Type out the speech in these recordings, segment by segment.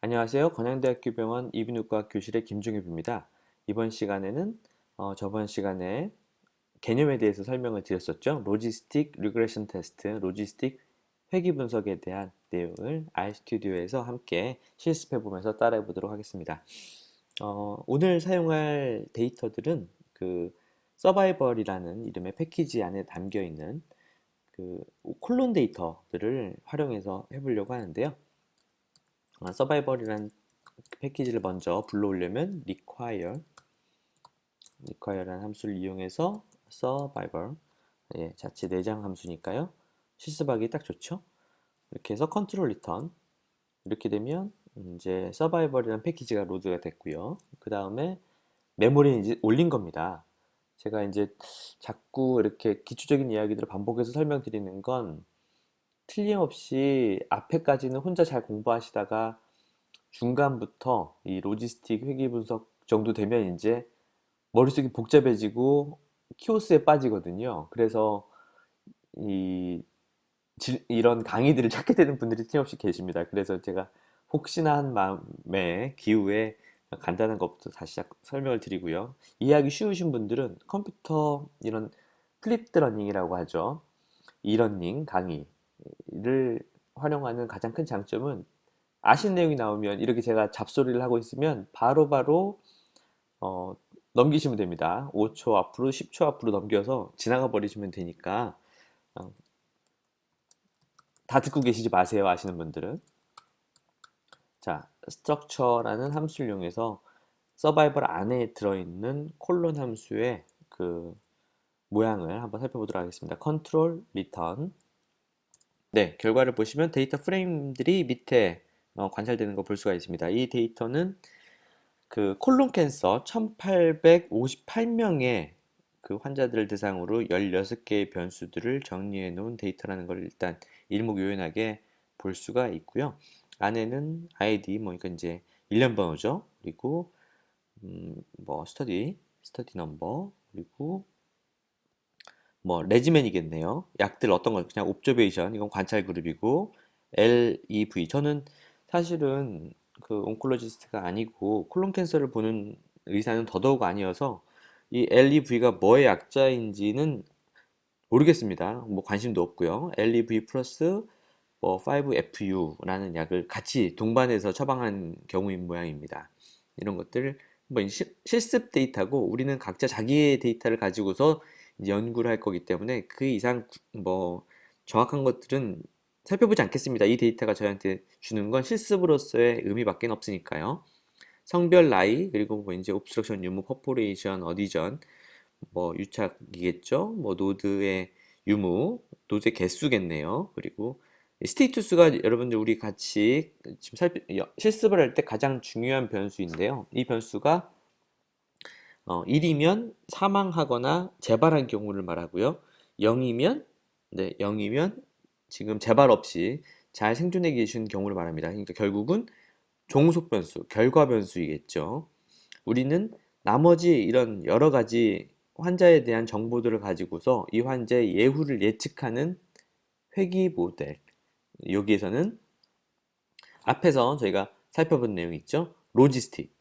안녕하세요. 건양대학교 병원 이비인후과 교실의 김종엽입니다. 이번 시간에는 저번 시간에 개념에 대해서 설명을 드렸었죠. 로지스틱 리그레션 테스트, 로지스틱 회귀 분석에 대한 내용을 RStudi오에서 함께 실습해 보면서 따라해 보도록 하겠습니다. 오늘 사용할 데이터들은 그 서바이벌이라는 이름의 패키지 안에 담겨 있는 그 콜론 데이터들을 활용해서 해보려고 하는데요. 서바이벌이라는 패키지를 먼저 불러오려면 require라는 함수를 이용해서 survival, 자체 내장 함수니까요. 실습하기 딱 좋죠. 이렇게 해서 control return 이렇게 되면 이제 survival이라는 패키지가 로드가 됐고요. 그 다음에 메모리에 이제 올린 겁니다. 제가 이제 자꾸 이렇게 기초적인 이야기들을 반복해서 설명드리는 건 틀림없이 앞에까지는 혼자 잘 공부하시다가 중간부터 이 로지스틱 회귀 분석 정도 되면 이제 머릿속이 복잡해지고 키오스에 빠지거든요. 그래서 이 이런 강의들을 찾게 되는 분들이 틀림없이 계십니다. 그래서 제가 혹시나 한 마음에 기후에 간단한 것부터 다시 설명을 드리고요. 이해하기 쉬우신 분들은 컴퓨터 이런 플립드 러닝이라고 하죠. 이러닝 강의를 활용하는 가장 큰 장점은 아시는 내용이 나오면 이렇게 제가 잡소리를 하고 있으면 바로바로 어, 넘기시면 됩니다. 5초 앞으로 10초 앞으로 넘겨서 지나가 버리시면 되니까 어, 다 듣고 계시지 마세요. 아시는 분들은. 자, structure라는 함수를 이용해서 서바이벌 안에 들어있는 콜론 함수의 그 모양을 한번 살펴보도록 하겠습니다. control return. 네, 결과를 보시면 데이터 프레임들이 밑에 관찰되는 거 볼 수가 있습니다. 이 데이터는 그 콜론 캔서 1858명의 그 환자들을 대상으로 16개의 변수들을 정리해 놓은 데이터라는 걸 일단 일목요연하게 볼 수가 있고요. 안에는 아이디, 뭐, 그러니까 이제 일련 번호죠. 그리고, 뭐, 스터디 넘버, 그리고 뭐, 레지멘이겠네요. 약들 어떤 걸, 그냥 옵저베이션, 이건 관찰 그룹이고, LEV. 저는 사실은 그 온콜로지스트가 아니고 콜론 캔서를 보는 의사는 더더욱 아니어서 이 LEV가 뭐의 약자인지는 모르겠습니다. 뭐 관심도 없고요. LEV 플러스 뭐 5FU라는 약을 같이 동반해서 처방한 경우인 모양입니다. 이런 것들 뭐 실습 데이터고 우리는 각자 자기의 데이터를 가지고서 이제 연구를 할 거기 때문에 그 이상 뭐 정확한 것들은 살펴보지 않겠습니다. 이 데이터가 저희한테 주는 건 실습으로서의 의미밖에 없으니까요. 성별, 나이, 그리고 뭐 이제 옵스트럭션 유무, 퍼포레이션, 어디전, 뭐 유착이겠죠. 뭐 노드의 유무, 노드의 개수겠네요. 그리고 스테이투스가 여러분들 우리 같이 지금 실습을 할 때 가장 중요한 변수인데요. 이 변수가 1이면 사망하거나 재발한 경우를 말하고요. 0이면 네, 0이면 지금 재발 없이 잘 생존해 계신 경우를 말합니다. 그러니까 결국은 종속 변수, 결과 변수이겠죠. 우리는 나머지 이런 여러 가지 환자에 대한 정보들을 가지고서 이 환자의 예후를 예측하는 회귀 모델. 여기에서는 앞에서 저희가 살펴본 내용이 있죠. 로지스틱,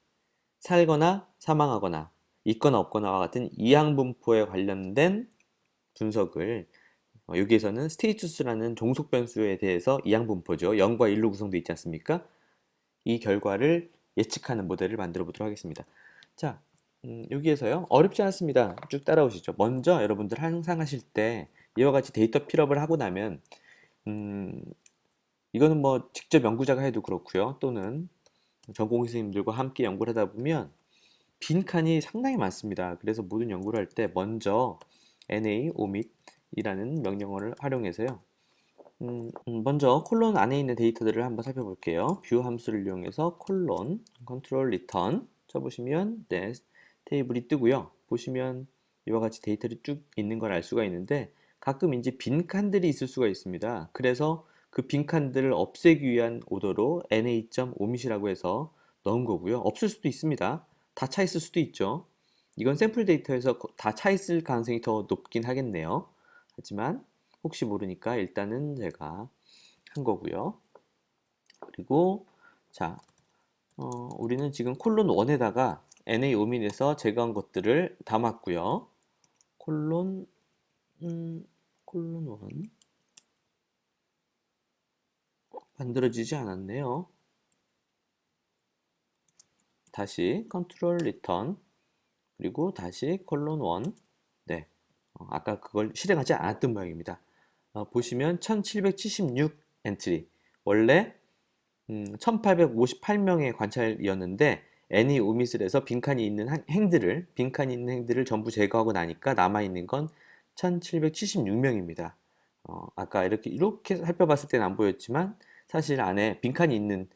살거나 사망하거나 있거나 없거나와 같은 이항분포에 관련된 분석을 여기에서는 스테이투스라는 종속 변수에 대해서 이항분포죠. 0과 1로 구성되어 있지 않습니까? 이 결과를 예측하는 모델을 만들어 보도록 하겠습니다. 자, 여기에서요. 어렵지 않습니다. 쭉 따라오시죠. 먼저 여러분들 항상 하실 때 이와 같이 데이터 필업을 하고 나면 음, 이거는 뭐 직접 연구자가 해도 그렇고요. 또는 전공 선생님들과 함께 연구를 하다 보면 빈 칸이 상당히 많습니다. 그래서 모든 연구를 할 때 먼저 NA, omit이라는 명령어를 활용해서요. 먼저 콜론 안에 있는 데이터들을 한번 살펴볼게요. 뷰 함수를 이용해서 콜론, 컨트롤 리턴 쳐보시면 네, 테이블이 뜨고요. 보시면 이와 같이 데이터들이 쭉 있는 걸 알 수가 있는데 가끔 이제 빈칸들이 있을 수가 있습니다. 그래서 그 빈칸들을 없애기 위한 오더로 na.omit이라고 해서 넣은 거고요. 없을 수도 있습니다. 다 차 있을 수도 있죠. 이건 샘플 데이터에서 다 차 있을 가능성이 더 높긴 하겠네요. 하지만 혹시 모르니까 일단은 제가 한 거고요. 그리고 자, 우리는 지금 콜론 1에다가 NA 오민에서 제거한 것들을 담았고요. 콜론, 콜론 1 만들어지지 않았네요. 다시 컨트롤 리턴 그리고 다시 콜론 1. 네, 아까 그걸 실행하지 않았던 모양입니다. 보시면 1776 엔트리, 원래 1858명의 관찰이었는데 애니 오미슬에서 빈칸이 있는 행들을 전부 제거하고 나니까 남아있는 건 1776명입니다. 아까 이렇게 살펴봤을 때는 안 보였지만 사실 안에 빈칸이 있는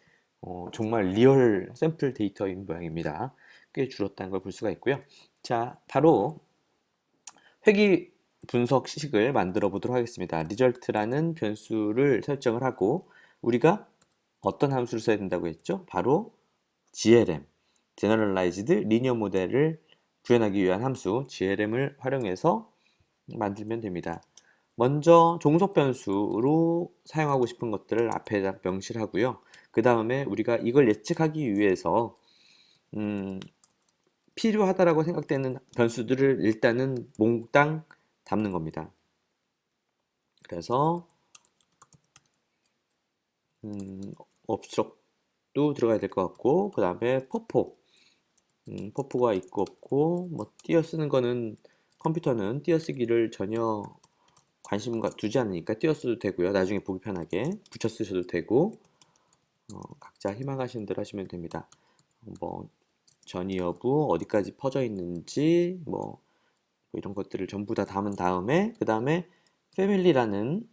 정말 리얼 샘플 데이터인 모양입니다. 꽤 줄었다는 걸 볼 수가 있고요. 자, 바로 회귀 분석식을 만들어 보도록 하겠습니다. result라는 변수를 설정을 하고 우리가 어떤 함수를 써야 된다고 했죠? 바로 GLM, Generalized Linear Model을 구현하기 위한 함수 GLM을 활용해서 만들면 됩니다. 먼저 종속 변수로 사용하고 싶은 것들을 앞에다 명시를 하고요. 그 다음에 우리가 이걸 예측하기 위해서 필요하다라고 생각되는 변수들을 일단은 몽땅 담는 겁니다. 그래서 업스트럭도 들어가야 될 것 같고, 그 다음에 퍼포가 있고 없고, 뭐 띄어쓰는 거는 컴퓨터는 띄어쓰기를 전혀 관심 두지 않으니까 띄어써도 되고요. 나중에 보기 편하게 붙여 쓰셔도 되고, 각자 희망하시는 대로 하시면 됩니다. 뭐 전이 여부, 어디까지 퍼져 있는지, 뭐 이런 것들을 전부 다 담은 다음에 그 다음에 패밀리라는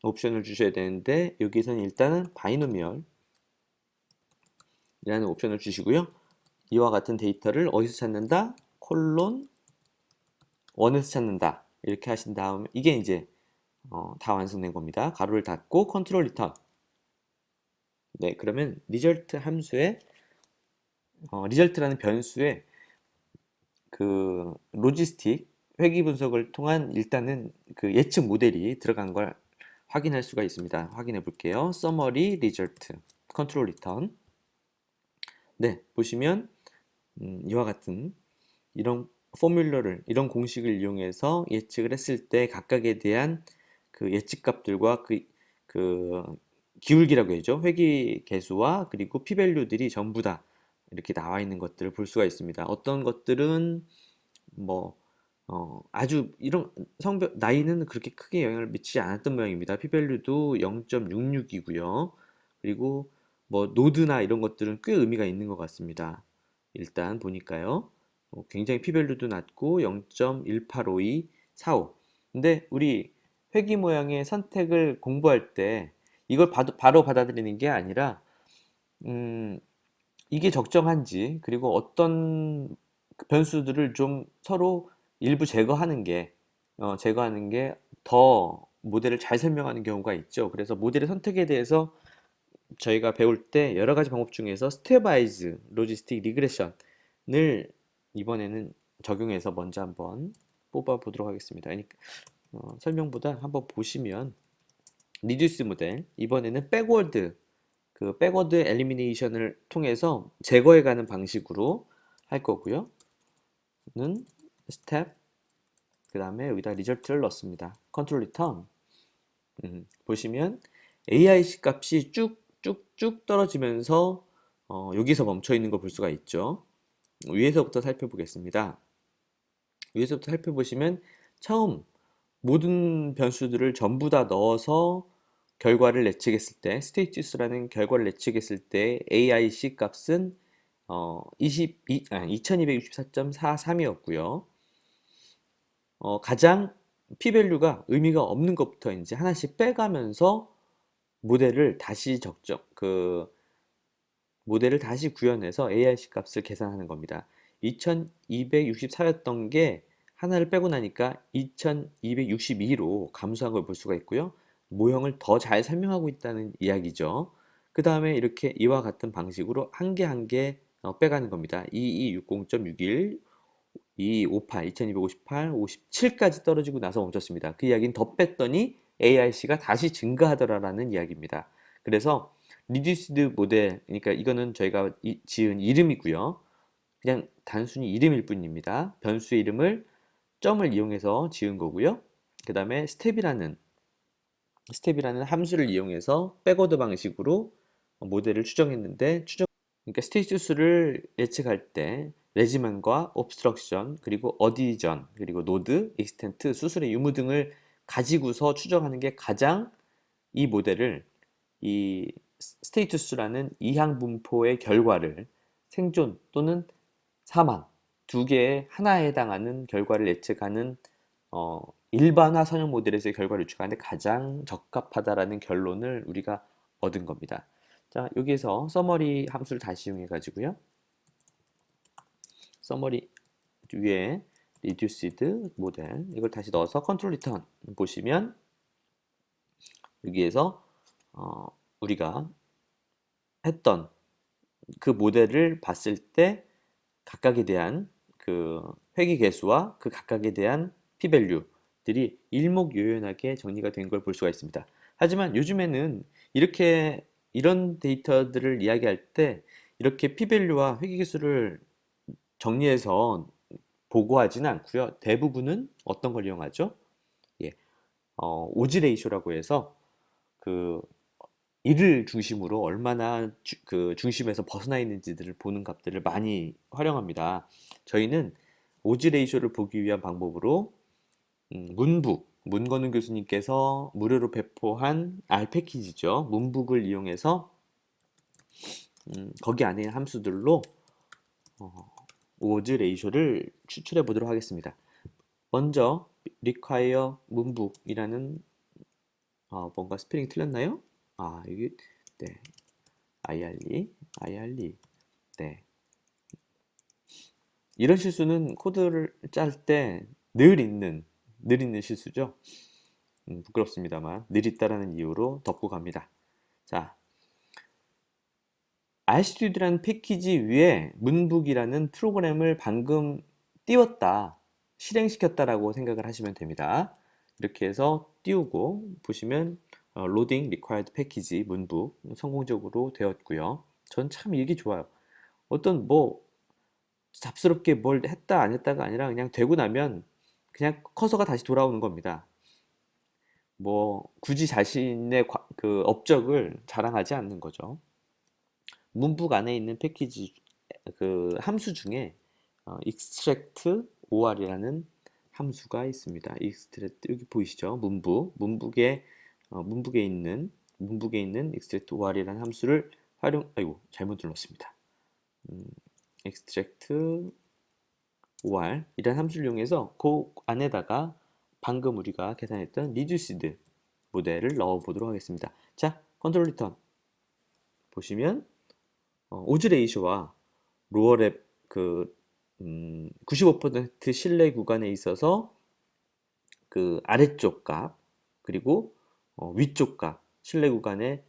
옵션을 주셔야 되는데 여기서는 일단은 바이노미얼 이라는 옵션을 주시고요. 이와 같은 데이터를 어디서 찾는다? 콜론 1에서 찾는다. 이렇게 하신 다음에 이게 이제 다 완성된 겁니다. 가로를 닫고 컨트롤 리턴. 네, 그러면 리절트 함수에 리절트라는 변수에 그 로지스틱 회귀 분석을 통한 일단은 그 예측 모델이 들어간 걸 확인할 수가 있습니다. 확인해 볼게요. Summary Result 컨트롤 리턴. 네, 보시면 이와 같은 이런 포뮬러를 이런 공식을 이용해서 예측을 했을 때 각각에 대한 그 예측값들과 그 기울기라고 해죠. 회귀 개수와 그리고 p-밸류들이 전부 다 이렇게 나와 있는 것들을 볼 수가 있습니다. 어떤 것들은 뭐 아주 이런 성별 나이는 그렇게 크게 영향을 미치지 않았던 모양입니다. p-밸류도 0.66이고요. 그리고 뭐 노드나 이런 것들은 꽤 의미가 있는 것 같습니다. 일단 보니까요. 굉장히 p-밸류도 낮고 0.1852445. 근데 우리 회귀 모양의 선택을 공부할 때 이걸 바로 받아들이는 게 아니라 이게 적정한지 그리고 어떤 변수들을 좀 서로 일부 제거하는 게 더 모델을 잘 설명하는 경우가 있죠. 그래서 모델의 선택에 대해서 저희가 배울 때 여러 가지 방법 중에서 스텝와이즈 로지스틱 리그레션을 이번에는 적용해서 먼저 한번 뽑아 보도록 하겠습니다. 그러니까 설명보다 한번 보시면 리듀스 모델 이번에는 백워드 엘리미네이션을 통해서 제거해가는 방식으로 할 거고요. 는 스텝 그 다음에 여기다 리절트를 넣습니다. 컨트롤 리턴 보시면 AIC 값이 쭉쭉쭉 떨어지면서 여기서 멈춰 있는 걸 볼 수가 있죠. 위에서부터 살펴보겠습니다. 위에서부터 살펴보시면 처음 모든 변수들을 전부 다 넣어서 결과를 예측했을 때 스테이투스라는 결과를 예측했을 때 AIC 값은 2264.43이었고요. 가장 p-밸류가 의미가 없는 것부터 이제 하나씩 빼가면서 모델을 다시 모델을 다시 구현해서 AIC 값을 계산하는 겁니다. 2264였던 게 하나를 빼고 나니까 2262로 감소한 걸 볼 수가 있고요. 모형을 더 잘 설명하고 있다는 이야기죠. 그 다음에 이렇게 이와 같은 방식으로 한 개 한 개 빼가는 겁니다. 2260.61, 2258, 2258, 57까지 떨어지고 나서 멈췄습니다. 그 이야기는 더 뺐더니 AIC가 다시 증가하더라라는 이야기입니다. 그래서 리듀스드 모델, 그러니까 이거는 저희가 지은 이름이고요. 그냥 단순히 이름일 뿐입니다. 변수의 이름을 점을 이용해서 지은 거고요. 그 다음에 스텝이라는 함수를 이용해서 백워드 방식으로 모델을 추정했는데, 그러니까 스테이투스를 예측할 때 레지먼과 옵스트럭션, 그리고 어디전, 그리고 노드, 익스텐트, 수술의 유무 등을 가지고서 추정하는 게 가장 이 모델을, 이 스테이투스라는 이항 분포의 결과를, 생존 또는 사망 두 개의 하나에 해당하는 결과를 예측하는 일반화 선형 모델에서의 결과를 유추하는데 가장 적합하다라는 결론을 우리가 얻은 겁니다. 자, 여기에서 서머리 함수를 다시 이용해 가지고요. 서머리 위에 reduced 모델 이걸 다시 넣어서 컨트롤 리턴 보시면 여기에서 우리가 했던 그 모델을 봤을 때 각각에 대한 그 회귀 개수와 그 각각에 대한 p-value들이 일목요연하게 정리가 된 걸 볼 수가 있습니다. 하지만 요즘에는 이런 데이터들을 이야기할 때 이렇게 p-value와 회귀 개수를 정리해서 보고하지는 않고요. 대부분은 어떤 걸 이용하죠? 예, 오즈 레이쇼라고 해서 그 이를 중심으로 얼마나 그 중심에서 벗어나 있는지들을 보는 값들을 많이 활용합니다. 저희는 오즈 레이쇼를 보기 위한 방법으로 문건우 교수님께서 무료로 배포한 R 패키지죠. 문북을 이용해서 거기 안에 있는 함수들로 오즈 레이쇼를 추출해 보도록 하겠습니다. 먼저 require 문북이라는 뭔가 스펠링 틀렸나요? 이게 네. IRE 네. 이런 실수는 코드를 짤 때 늘 있는 실수죠. 부끄럽습니다만 늘 있다라는 이유로 덮고 갑니다. 자, RStudi오라는 패키지 위에 문북이라는 프로그램을 방금 띄웠다, 실행시켰다라고 생각을 하시면 됩니다. 이렇게 해서 띄우고 보시면 로딩 리콰이어드 패키지 문북 성공적으로 되었고요. 전 참 이게 좋아요. 어떤 뭐 잡스럽게 뭘 했다 안 했다가 아니라 그냥 되고 나면 그냥 커서가 다시 돌아오는 겁니다. 뭐 굳이 자신의 그 업적을 자랑하지 않는 거죠. 문북 안에 있는 패키지 그 함수 중에 extract or이라는 함수가 있습니다. extract 여기 보이시죠? 문북에 있는 extract or이라는 함수를 아이고 잘못 눌렀습니다. extract or 이라는 함수를 이용해서 그 안에다가 방금 우리가 계산했던 reduced 모델을 넣어 보도록 하겠습니다. 자, 컨트롤 리턴 보시면 오즈 레이쇼와 로어랩 95% 신뢰 구간에 있어서 그 아래쪽 값 그리고 위쪽 값 신뢰 구간의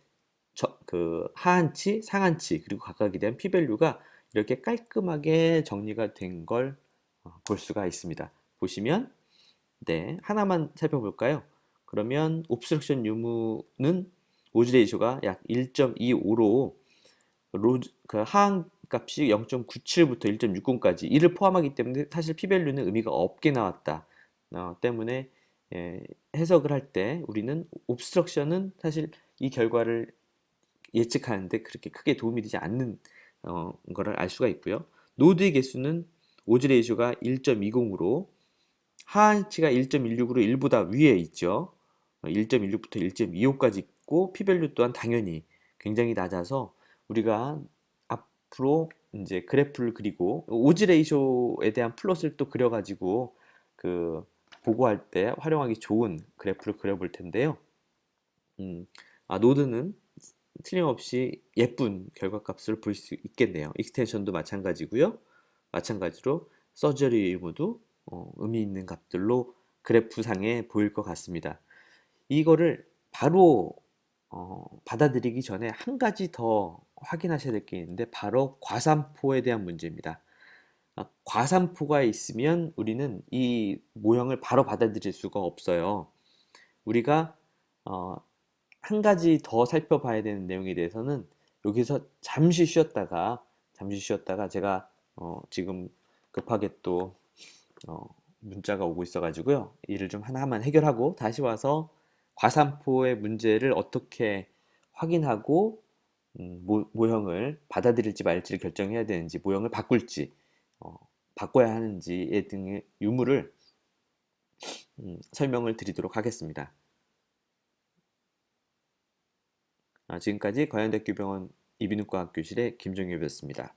그 하한치, 상한치 그리고 각각에 대한 p-value가 이렇게 깔끔하게 정리가 된 걸 볼 수가 있습니다. 보시면 네, 하나만 살펴볼까요? 그러면 옵스트럭션 유무는 오즈 레이쇼가 약 1.25로 그 하한 값이 0.97부터 1.60까지 이를 포함하기 때문에 사실 p-value는 의미가 없게 나왔다. 때문에 해석을 할 때 우리는 옵스트럭션은 사실 이 결과를 예측하는데 그렇게 크게 도움이 되지 않는 거를 알 수가 있고요. 노드의 개수는 오즈 레이쇼가 1.20으로 하한치가 1.16으로 1보다 위에 있죠. 1.16부터 1.25까지 있고 p-value 또한 당연히 굉장히 낮아서 우리가 앞으로 이제 그래프를 그리고 오즈 레이쇼에 대한 플롯을 또 그려가지고 그 보고할 때 활용하기 좋은 그래프를 그려볼 텐데요. 노드는 틀림없이 예쁜 결과값을 볼 수 있겠네요. 익스텐션도 마찬가지고요. 마찬가지로 서저리 의무도 의미 있는 값들로 그래프상에 보일 것 같습니다. 이거를 바로 받아들이기 전에 한 가지 더 확인하셔야 될 게 있는데 바로 과산포에 대한 문제입니다. 과산포가 있으면 우리는 이 모형을 바로 받아들일 수가 없어요. 우리가 한 가지 더 살펴봐야 되는 내용에 대해서는 여기서 잠시 쉬었다가 제가 지금 급하게 또 문자가 오고 있어가지고요. 일을 좀 하나만 해결하고 다시 와서 과산포의 문제를 어떻게 확인하고 모형을 받아들일지 말지를 결정해야 되는지, 모형을 바꿀지, 어, 바꿔야 하는지에 등의 유무를 설명을 드리도록 하겠습니다. 지금까지 과연대학교병원 이비인후과학교실의 김종엽이었습니다.